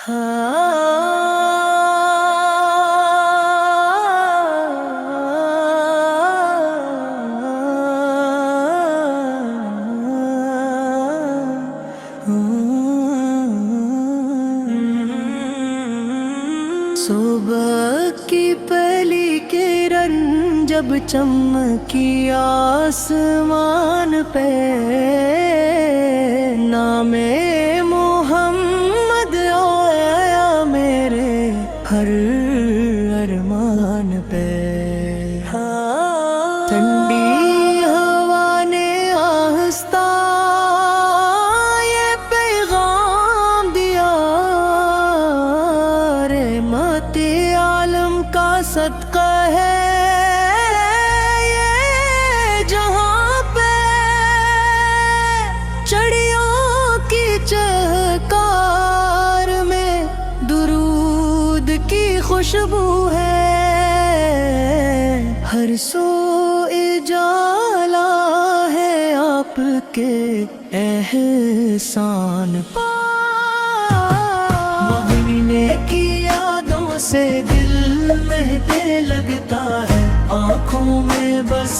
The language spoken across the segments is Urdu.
صبح کی پہلی کرن جب چمکی آسمان پہ، نام محمد آیا میرے ہر ارمان پہ۔ ٹھنڈی ہوا نے آہستہ یہ پیغام دیا، رحمت عالم کا صدقہ ہے یہ جہاں پہ، چڑیوں کی چہکار میں درود کی خوشبو ہے، ہر سو اجالا ہے آپ کے احسان پا، مہینے کی یادوں سے دل مہکنے لگتا ہے، آنکھوں میں بس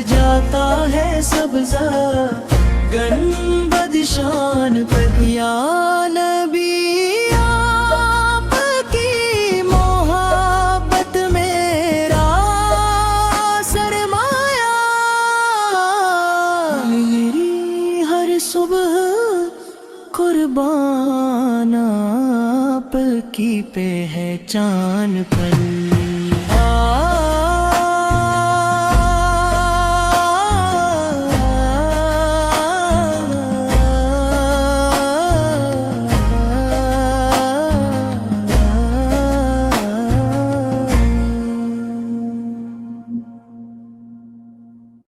جاتا ہے سبزہ گنبد شان پر۔ یا نبی آپ کی محبت میرا سرمایہ، میری ہر صبح قربان آپ کی پہچان پر۔